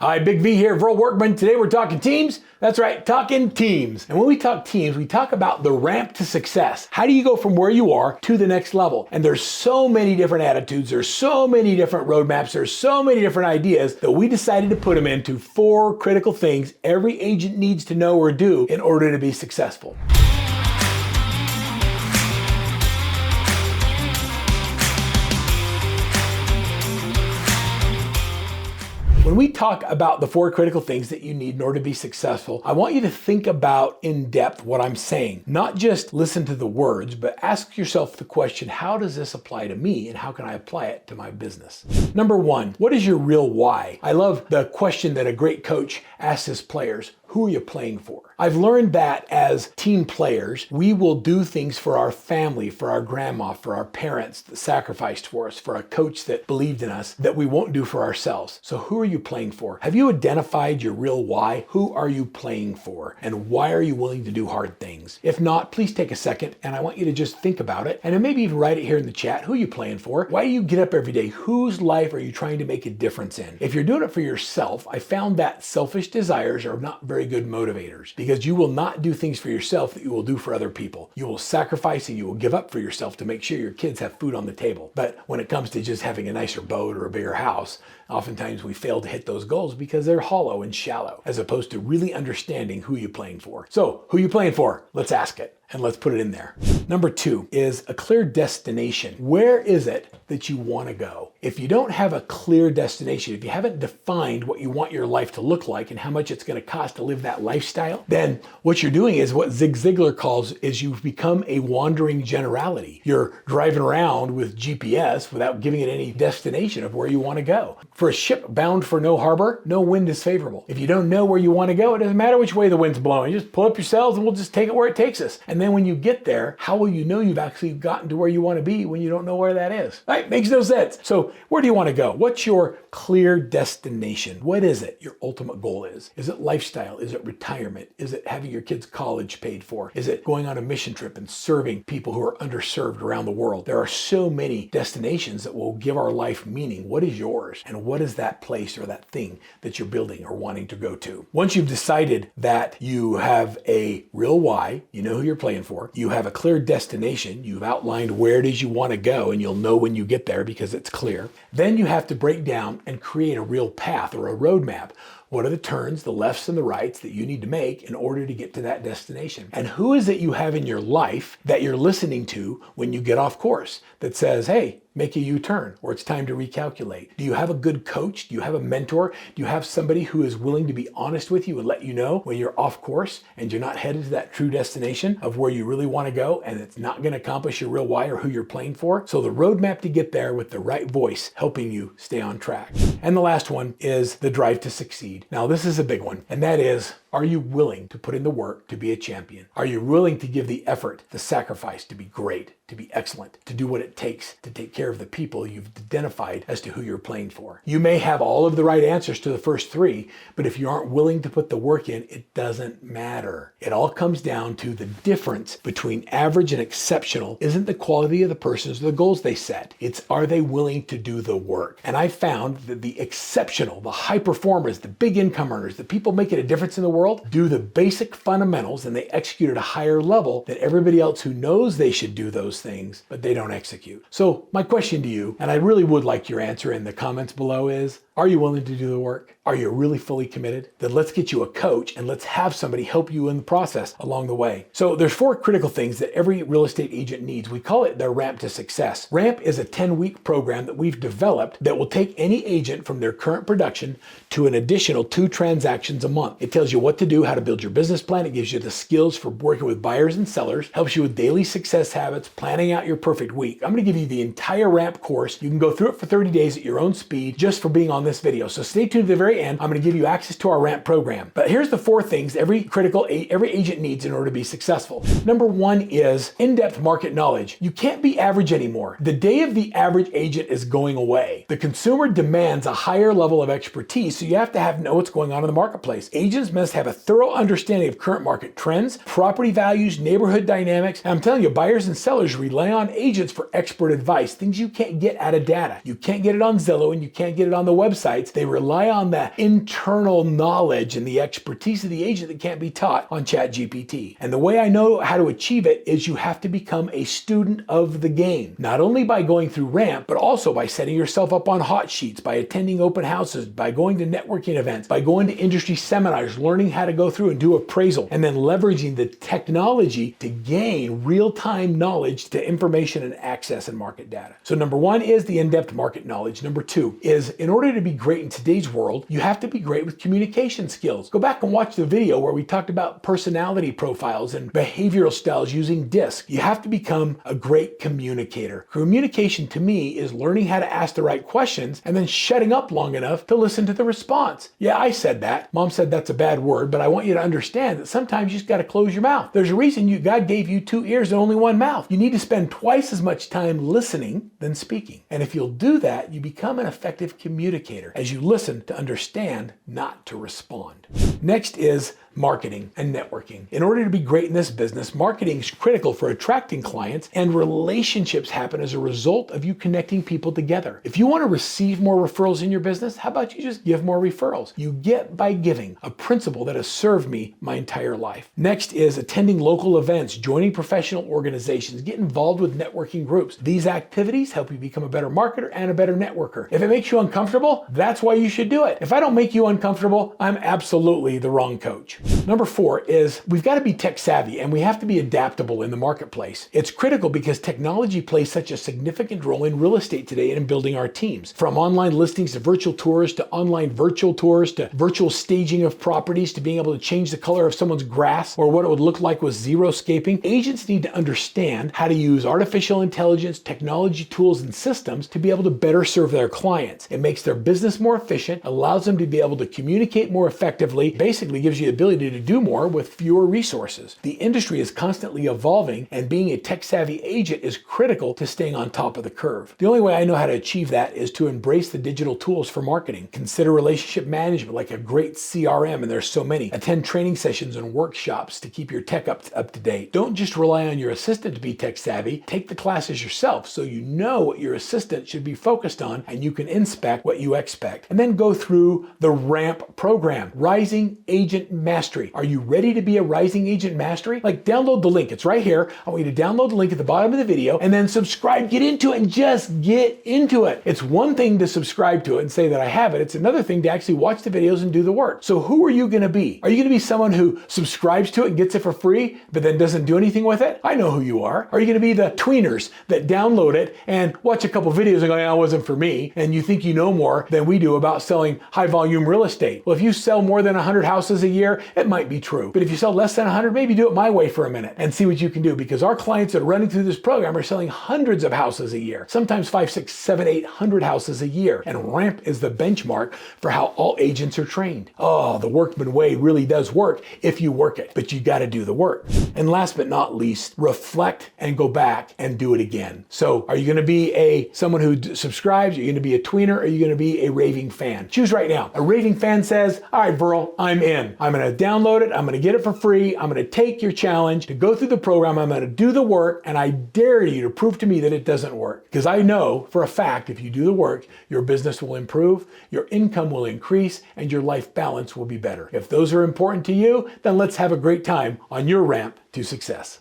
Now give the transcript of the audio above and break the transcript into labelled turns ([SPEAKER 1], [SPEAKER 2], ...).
[SPEAKER 1] Hi, Big V here, Verl Workman. Today we're talking teams. That's right, talking teams. And when we talk teams, we talk about the ramp to success. How do you go from where you are to the next level? And there's so many different attitudes, there's so many different roadmaps, there's so many different ideas that we decided to put them into 4 critical things every agent needs to know or do in order to be successful. When we talk about the 4 critical things that you need in order to be successful, I want you to think about in depth what I'm saying. Not just listen to the words, but ask yourself the question, how does this apply to me and how can I apply it to my business? Number 1, what is your real why? I love the question that a great coach asks his players. Who are you playing for? I've learned that as team players, we will do things for our family, for our grandma, for our parents that sacrificed for us, for a coach that believed in us that we won't do for ourselves. So who are you playing for? Have you identified your real why? Who are you playing for? And why are you willing to do hard things? If not, please take a second and I want you to just think about it and then maybe even write it here in the chat. Who are you playing for? Why do you get up every day? Whose life are you trying to make a difference in? If you're doing it for yourself, I found that selfish desires are not very good motivators because you will not do things for yourself that you will do for other people. You will sacrifice and you will give up for yourself to make sure your kids have food on the table. But when it comes to just having a nicer boat or a bigger house, oftentimes we fail to hit those goals because they're hollow and shallow, as opposed to really understanding who you're playing for. So who are you playing for? Let's ask it. And let's put it in there. Number 2 is a clear destination. Where is it that you want to go? If you don't have a clear destination, if you haven't defined what you want your life to look like and how much it's going to cost to live that lifestyle, then what you're doing is what Zig Ziglar calls is you've become a wandering generality. You're driving around with GPS without giving it any destination of where you want to go. For a ship bound for no harbor, no wind is favorable. If you don't know where you want to go, it doesn't matter which way the wind's blowing. You just pull up your sails and we'll just take it where it takes us. And then when you get there, how will you know you've actually gotten to where you want to be when you don't know where that is? Right? Makes no sense. So where do you want to go? What's your clear destination? What is it your ultimate goal is? Is it lifestyle? Is it retirement? Is it having your kids' college paid for? Is it going on a mission trip and serving people who are underserved around the world? There are so many destinations that will give our life meaning. What is yours? And what is that place or that thing that you're building or wanting to go to? Once you've decided that you have a real why, you know who you're playing for, you have a clear destination, you've outlined where it is you want to go, and you'll know when you get there because it's clear. Then you have to break down and create a real path or a roadmap. What are the turns, the lefts and the rights that you need to make in order to get to that destination? And who is it you have in your life that you're listening to when you get off course that says, hey, make a U-turn, or it's time to recalculate? Do you have a good coach? Do you have a mentor? Do you have somebody who is willing to be honest with you and let you know when you're off course and you're not headed to that true destination of where you really want to go and it's not going to accomplish your real why or who you're playing for? So the roadmap to get there with the right voice helping you stay on track. And the last one is the drive to succeed. Now this is a big one, and that is, are you willing to put in the work to be a champion? Are you willing to give the effort, the sacrifice to be great, to be excellent, to do what it takes to take care of the people you've identified as to who you're playing for? You may have all of the right answers to the first 3, but if you aren't willing to put the work in, it doesn't matter. It all comes down to the difference between average and exceptional isn't the quality of the persons or the goals they set. It's, are they willing to do the work? And I found that the exceptional, the high performers, the big income earners, the people making a difference in the world, do the basic fundamentals and they execute at a higher level than everybody else who knows they should do those things, but they don't execute. So my question to you, and I really would like your answer in the comments below, is, are you willing to do the work? Are you really fully committed? Then let's get you a coach and let's have somebody help you in the process along the way. So there's 4 critical things that every real estate agent needs. We call it the ramp to success. Ramp is a 10-week program that we've developed that will take any agent from their current production to an additional 2 transactions a month. It tells you what to do, how to build your business plan. It gives you the skills for working with buyers and sellers, helps you with daily success habits, planning out your perfect week. I'm going to give you the entire ramp course. You can go through it for 30 days at your own speed just for being on this video. So stay tuned to the very end. I'm going to give you access to our ramp program. But here's the 4 things every agent needs in order to be successful. Number 1 is in-depth market knowledge. You can't be average anymore. The day of the average agent is going away. The consumer demands a higher level of expertise, so you have to know what's going on in the marketplace. Agents must have a thorough understanding of current market trends, property values, neighborhood dynamics. And I'm telling you, buyers and sellers rely on agents for expert advice, things you can't get out of data. You can't get it on Zillow and you can't get it on the websites. They rely on that the internal knowledge and the expertise of the agent that can't be taught on ChatGPT. And the way I know how to achieve it is you have to become a student of the game, not only by going through Ramp, but also by setting yourself up on hot sheets, by attending open houses, by going to networking events, by going to industry seminars, learning how to go through and do appraisal, and then leveraging the technology to gain real-time knowledge to information and access and market data. So number one is the in-depth market knowledge. Number two is, in order to be great in today's world, you have to be great with communication skills. Go back and watch the video where we talked about personality profiles and behavioral styles using DISC. You have to become a great communicator. Communication to me is learning how to ask the right questions and then shutting up long enough to listen to the response. Yeah, I said that. Mom said that's a bad word, but I want you to understand that sometimes you just got to close your mouth. There's a reason God gave you 2 ears and only 1 mouth. You need to spend twice as much time listening than speaking. And if you'll do that, you become an effective communicator as you listen to understand, not to respond. Next is marketing and networking. In order to be great in this business, marketing is critical for attracting clients, and relationships happen as a result of you connecting people together. If you want to receive more referrals in your business, how about you just give more referrals? You get by giving, a principle that has served me my entire life. Next is attending local events, joining professional organizations, get involved with networking groups. These activities help you become a better marketer and a better networker. If it makes you uncomfortable, that's why you should do it. If I don't make you uncomfortable, I'm absolutely the wrong coach. Number 4 is we've got to be tech savvy and we have to be adaptable in the marketplace. It's critical because technology plays such a significant role in real estate today and in building our teams. From online listings to virtual tours to online virtual tours to virtual staging of properties to being able to change the color of someone's grass or what it would look like with xeriscaping, agents need to understand how to use artificial intelligence, technology tools, and systems to be able to better serve their clients. It makes their business more efficient, allows them to be able to communicate more effectively, basically gives you the ability to do more with fewer resources. The industry is constantly evolving, and being a tech-savvy agent is critical to staying on top of the curve. The only way I know how to achieve that is to embrace the digital tools for marketing. Consider relationship management like a great CRM, and there's so many. Attend training sessions and workshops to keep your tech up to date. Don't just rely on your assistant to be tech-savvy. Take the classes yourself so you know what your assistant should be focused on and you can inspect what you expect. And then go through the RAMP program, Rising Agent Mastery. Are you ready to be a Rising Agent Mastery? Like, download the link. It's right here. I want you to download the link at the bottom of the video and then subscribe. Get into it and just get into it. It's one thing to subscribe to it and say that I have it. It's another thing to actually watch the videos and do the work. So who are you going to be? Are you going to be someone who subscribes to it and gets it for free, but then doesn't do anything with it? I know who you are. Are you going to be the tweeners that download it and watch a couple videos and go, yeah, it wasn't for me, and you think you know more than we do about selling high volume real estate? Well, if you sell more than 100 houses a year, it might be true. But if you sell less than 100, maybe do it my way for a minute and see what you can do, because our clients that are running through this program are selling hundreds of houses a year, sometimes 5, 6, 7, 800 houses a year. And RAMP is the benchmark for how all agents are trained. Oh, the Workman way really does work if you work it, but you got to do the work. And last but not least, reflect and go back and do it again. So are you going to be someone who subscribes? Are you going to be a tweener? Or are you going to be a raving fan? Choose right now. A raving fan says, all right, Verl, I'm in. I'm going to download it. I'm going to get it for free. I'm going to take your challenge to go through the program. I'm going to do the work, and I dare you to prove to me that it doesn't work. Because I know for a fact, if you do the work, your business will improve, your income will increase, and your life balance will be better. If those are important to you, then let's have a great time on your ramp to success.